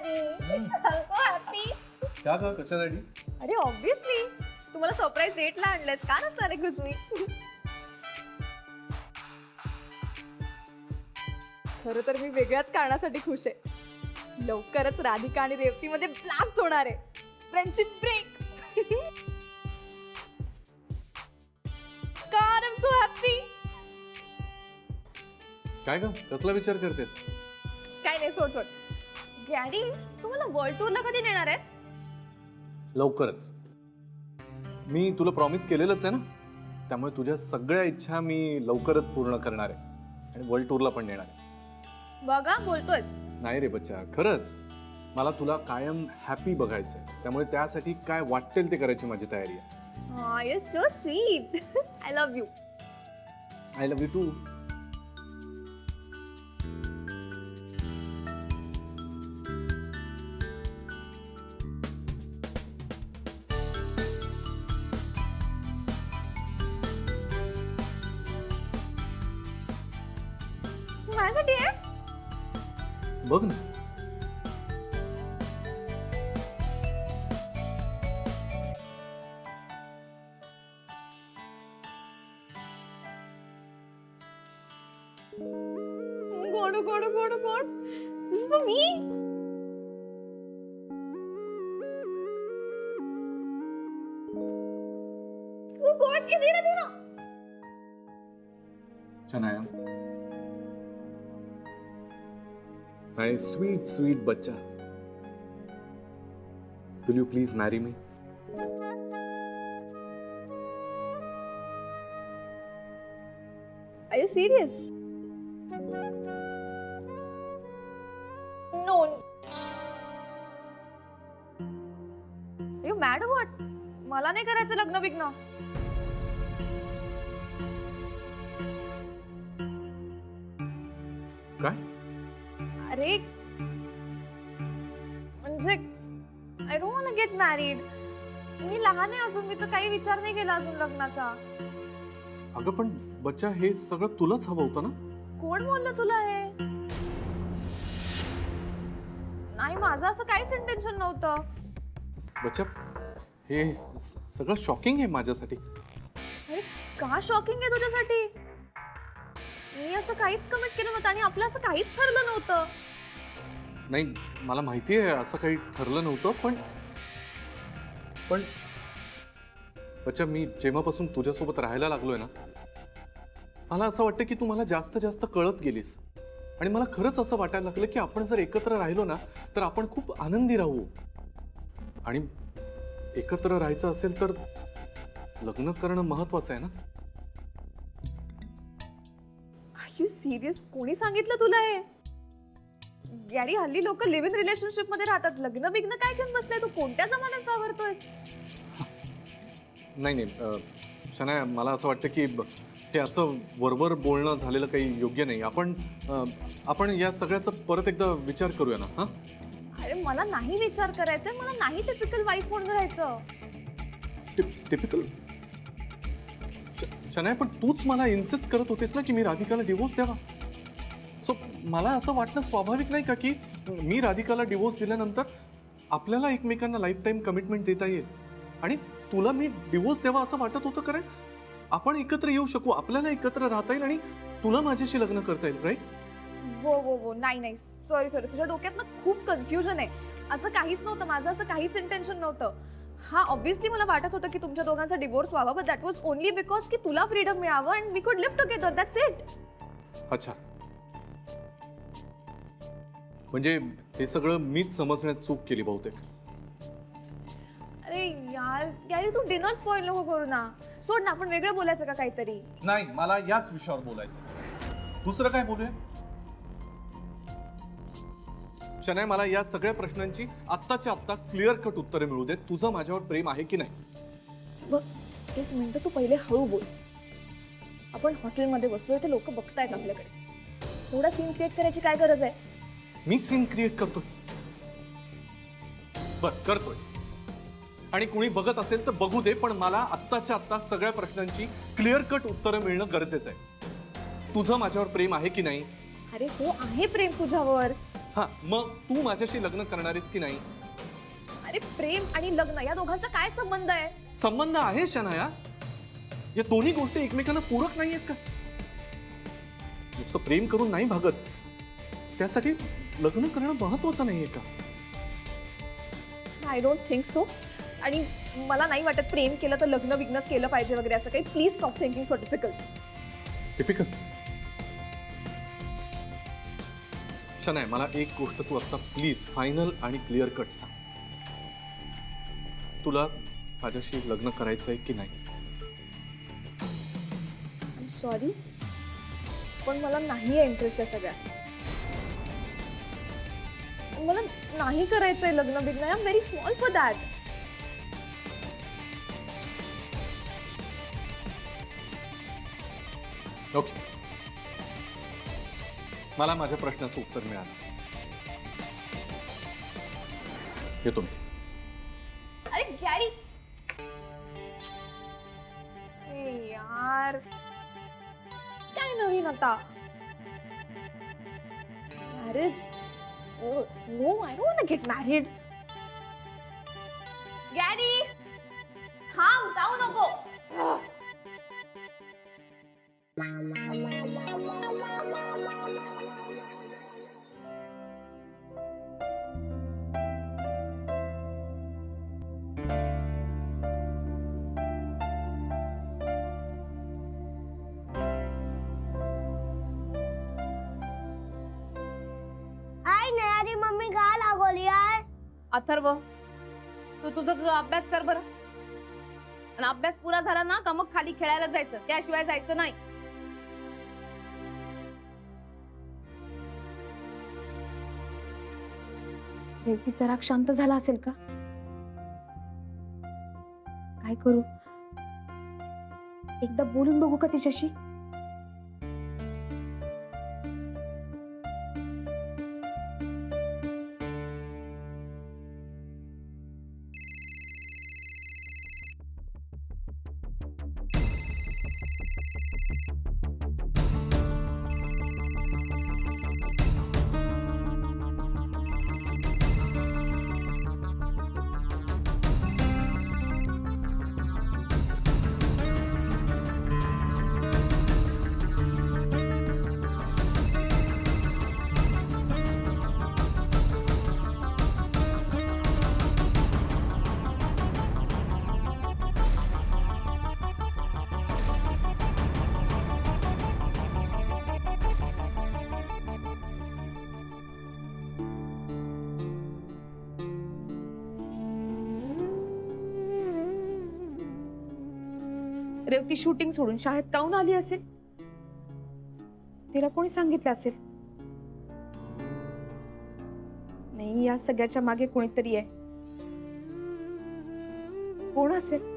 So happy. क्या ग कशासाठी? अरे ऑब्विसली तुम्हाला सरप्राईज डेटला आणलेस का नसणार आहे खुश मी. खरं तर मी वेगळ्याच कारणासाठी खुश आहे. लवकरच राधिका आणि रेवतीमध्ये ब्लास्ट होणार आहे. Friendship break. God, I'm so happy. काय ग कसला विचार करतेस? काय नाही सोड सोड. गॅरी तू मला वर्ल्ड टूरला कधी नेणार आहेस? लवकरच. मी तुला प्रॉमिस केलेलंच आहे ना, त्यामुळे तुझ्या सगळ्या इच्छा मी लवकरच पूर्ण करणार आहे आणि वर्ल्ड टूरला पण नेणार आहे. बघा बोलतोयस. नाही रे बच्चा, खरंच मला तुला कायम हॅपी बघायचंय, त्यामुळे त्यासाठी काय वाटेल ते करायची माझी तयारी आहे. You're so sweet. I love you. I love you too. माझ्यासाठी आहे. बघ ना. गोड गोड गोड गोड. This is for me. गोड के दे ना. शनाया, माय स्वीट स्वीट बच्चा, will you please marry me? Are you serious? No. Are you mad or what? मला नाही करायचं लग्न बिग्न. काय? अरे म्हणजे I don't want to get married. मी लहान आहे अजून. मी तर काही विचार नाही केला अजून लग्नाचा. अगं पण बच्चा, हे सगळं तुलाच हवं होतं ना? कोण बोललं तुला हे? नाही, माझं असं काहीच इंटेन्शन नव्हतं. बच्चा, हे सगळं शॉकिंग आहे माझ्यासाठी. अरे का शॉकिंग आहे तुझ्यासाठी? मी असं काहीच कमिट केलं नव्हतं आणि आपलं असं काहीच ठरलं नव्हतं. नाही, मला माहिती आहे असं काही ठरलं नव्हतं, पण बच्चा, मी जेव्हापासून तुझ्यासोबत राहायला लागलोय ना, मला असं वाटतं की तू मला जास्त जास्त कळत गेलीस आणि मला खरंच असं वाटायला लागलं की आपण जर एकत्र राहिलो ना तर आपण खूप आनंदी राहू. आणि एकत्र राहायचं असेल तर लग्न करणं महत्वाचं आहे ना. Are you serious? कोणी सांगितलं तुला हे? गॅरी, हल्ली लोक लिव्ह इन रिलेशनशिप मध्ये राहतात. लग्न बिग्न काय घेऊन बसलाय तू? कोणत्या जमान्यात वावरतोयस? नाही नाही शनाया, मला असं वाटतं की ते असं वरवर बोलणं झालेलं काही योग्य नाही. आपण या सगळ्याचा परत एकदा विचार करूया ना. हां, अरे मला नाही विचार करायचा. मला नाही टिपिकल वाईफ म्हणून राहायचं. टिपिकल शनाया, पण तूच मला इन्सिस्ट करत होतेस ना की मी राधिकाला डिवोर्स द्यावा. सो मला असं वाटणं स्वाभाविक नाही का की मी राधिकाला डिवोर्स दिल्यानंतर आपल्याला एकमेकांना लाईफ टाईम कमिटमेंट देता येईल आणि तुला मी डिवोर्स द्यावा असं वाटत होतं, कारण आपण एकत्र येऊ शकू, आपल्याला एकत्र राहता येईल आणि तुला माझ्याशी लग्न करता येईल. राईट? वो नाही नाही, सॉरी सॉरी. तुझ्या डोक्यात ना खूप कन्फ्युजन आहे. असं काहीच नव्हतं. माझं असं काहीच इंटेन्शन नव्हतं. हा, ऑब्व्हियसली मला वाटत होतं की तुमच्या दोघांचा डिवोर्स व्हावा, but that was only because की तुला फ्रीडम मिळावं अँड वी कुड लिव्ह टुगेदर. That's it. अच्छा, म्हणजे हे सगळं मीच समजण्यात चूक केली बहुतेक. अरे यार गॅरी, तू डिनर स्पॉइल नको करू ना. सोड ना, आपण वेगळं बोलायचं का काहीतरी? नाही, मला याच विषयावर बोलायचं. दुसरं काय बोलूया? शनाया, मला या सगळ्या प्रश्नांची आत्ताच्या आत्ता क्लिअर कट उत्तरे मिळू देत. तुझं माझ्यावर प्रेम आहे की नाही? बघ, एक मिनिट तू पहिले हळू बोल. आपण हॉटेलमध्ये बसलोय, ते लोक बघतायत आपल्याकडे. थोडा सीन क्रिएट करायची काय गरज आहे? मी सीन क्रिएट करतोय. बर, करतोय. आणि कुणी बघत असेल तर बघू दे, पण मला आत्ताच्या आत्ता सगळ्या प्रश्नांची क्लिअर कट उत्तरं मिळणं गरजेचं आहे. तुझं माझ्यावर प्रेम आहे की नाही? अरे हो, आहे प्रेम तुझ्यावर. हा, मग तू माझ्याशी लग्न करणार आहेस की नाही? अरे प्रेम आणि लग्न या दोघांचा काय संबंध आहे? संबंध आहे शनाया. या दोन्ही गोष्टी एकमेकांना पूरक नाही आहेत का? नुसतं प्रेम करून नाही भागत, त्यासाठी लग्न करणं महत्वाचं नाहीये का? I don't think so. आणि मला नाही वाटत प्रेम केलं तर लग्न विग्नच केलं पाहिजे वगैरे असं काही. Please stop thinking so typical. Typical. Shanaya, मला एक गोष्ट तू आता प्लीज फायनल आणि क्लिअर कट सांग. तुला माझ्याशी लग्न करायचंय की नाही? आय एम सॉरी, पण मला नाही आहे इंटरेस्ट या सगळ्यात. मला नाही करायचंय लग्न begin. I am very small for that. Okay, मला माझ्या प्रश्नाचं उत्तर मिळालं. येतो मी. अरे गॅरी, ए यार, काय नवीन आता? Marriage? No, I don't want to get married. Gary, थांब, जाऊ नको. आई नाही अरे मम्मी का लागवली यार. अथर्व, तू तुझा अभ्यास कर बरं. आणि अभ्यास पुरा झाला ना का मग खाली खेळायला जायचं, त्याशिवाय जायचं नाही. रेवती जरा शांत झाला असेल का? काय करू? एकदा बोलून बघू का तिच्याशी? रेवती शूटिंग सोडून शाळेत काहून आली असेल? तिला कोणी सांगितलं असेल? नाही, या सगळ्याच्या मागे कोणीतरी आहे. कोण असेल?